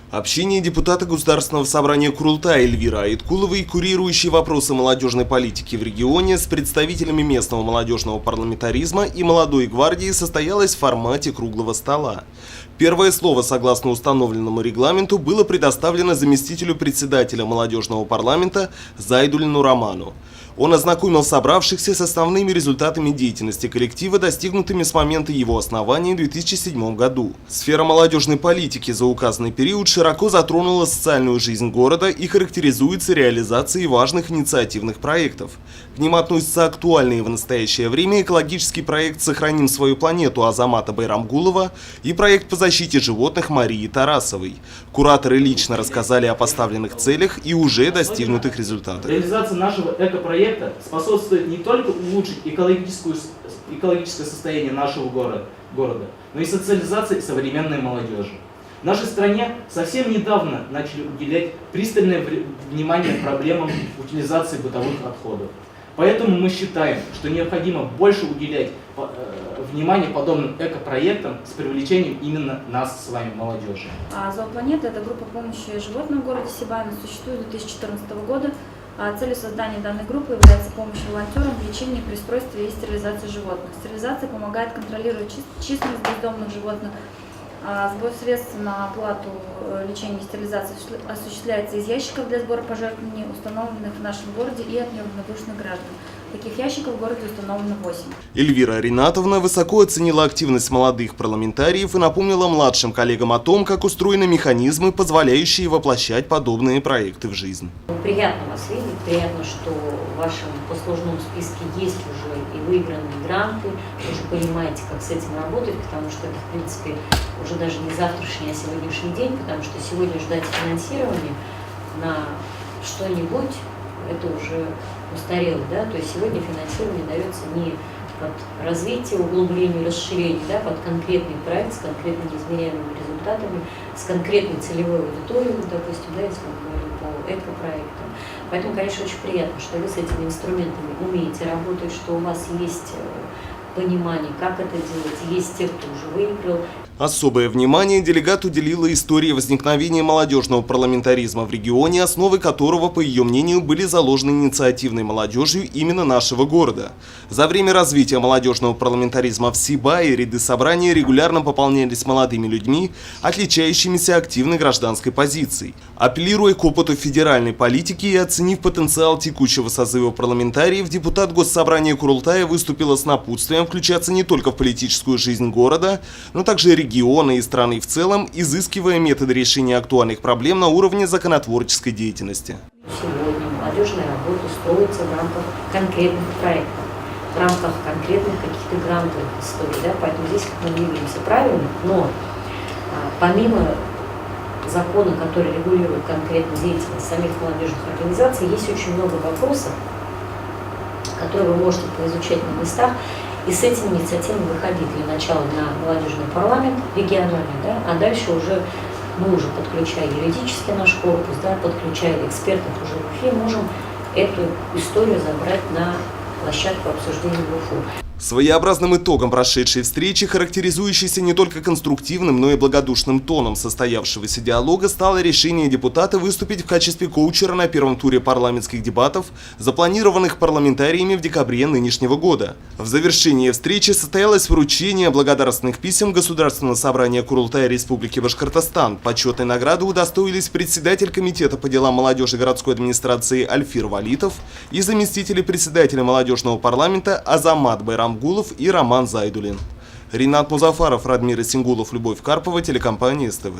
Общение депутата Государственного собрания Курултая Эльвиры Айткуловой, курирующей вопросы молодежной политики в регионе, с представителями местного молодежного парламентаризма и молодой гвардии состоялось в формате круглого стола. Первое слово, согласно установленному регламенту, было предоставлено заместителю председателя молодежного парламента Зайдулину Роману. Он ознакомил собравшихся с основными результатами деятельности коллектива, достигнутыми с момента его основания в 2007 году. Сфера молодежной политики за указанный период широко затронула социальную жизнь города и характеризуется реализацией важных инициативных проектов. К ним относятся актуальные в настоящее время экологический проект «Сохраним свою планету» Азамата Байрамгулова и проект по защите животных Марии Тарасовой. Кураторы лично рассказали о поставленных целях и уже достигнутых результатах. Реализация нашего экопроекта способствует не только улучшить экологическое состояние нашего города, но и социализации современной молодежи. В нашей стране совсем недавно начали уделять пристальное внимание проблемам утилизации бытовых отходов. Поэтому мы считаем, что необходимо больше уделять внимание подобным экопроектам с привлечением именно нас с вами, молодежи. Зоопланета – это группа помощи животным в городе Сибай, существует с 2014 года. Целью создания данной группы является помощь волонтерам в лечении, пристройстве и стерилизации животных. Стерилизация помогает контролировать численность бездомных животных. Сбор средств на оплату лечения и стерилизации осуществляется из ящиков для сбора пожертвований, установленных в нашем городе, и от неравнодушных граждан. Таких ящиков в городе установлено 8. Эльвира Ринатовна высоко оценила активность молодых парламентариев и напомнила младшим коллегам о том, как устроены механизмы, позволяющие воплощать подобные проекты в жизнь. Приятно вас видеть, приятно, что в вашем послужном списке есть уже и выигранные гранты, вы уже понимаете, как с этим работать, потому что это, в принципе, уже даже не завтрашний, а сегодняшний день, потому что сегодня ждать финансирования на что-нибудь, это уже устарело, да, то есть сегодня финансирование дается не под развитие, углубление, расширение, да, под конкретный проект с конкретными измеряемыми результатами, с конкретной целевой аудиторией, допустим, да, если мы говорим по экопроектам. Поэтому, конечно, очень приятно, что вы с этими инструментами умеете работать, что у вас есть понимание, как это делать, есть те, кто уже выиграл. Особое внимание делегат уделила истории возникновения молодежного парламентаризма в регионе, основы которого, по ее мнению, были заложены инициативной молодежью именно нашего города. За время развития молодежного парламентаризма в Сибае ряды собрания регулярно пополнялись молодыми людьми, отличающимися активной гражданской позицией. Апеллируя к опыту федеральной политики и оценив потенциал текущего созыва парламентариев, депутат Госсобрания Курултая выступила с напутствием включаться не только в политическую жизнь города, но также региона и страны в целом, изыскивая методы решения актуальных проблем на уровне законотворческой деятельности. Сегодня молодежная работа строится в рамках конкретных проектов, в рамках конкретных каких-то грантовых историй, да? Поэтому здесь мы двигаемся правильно, но помимо закона, который регулирует конкретно деятельность самих молодежных организаций, есть очень много вопросов, которые вы можете поизучать на местах, и с этими инициативами выходить для начала на молодежный парламент региональный, да, а дальше уже мы уже, подключая юридический наш корпус, да, подключая экспертов уже в Уфе, можем эту историю забрать на площадку обсуждения в Уфу. Своеобразным итогом прошедшей встречи, характеризующейся не только конструктивным, но и благодушным тоном состоявшегося диалога, стало решение депутата выступить в качестве коучера на первом туре парламентских дебатов, запланированных парламентариями в декабре нынешнего года. В завершении встречи состоялось вручение благодарственных писем Государственного собрания Курултая Республики Башкортостан. Почетной награды удостоились председатель комитета по делам молодежи городской администрации Альфир Валитов и заместители председателя молодежного парламента Азамат Байрамгулов и Роман Зайдулин. Ринат Музафаров, Радмир Исингулов, Любовь Карпова, телекомпания СТВ.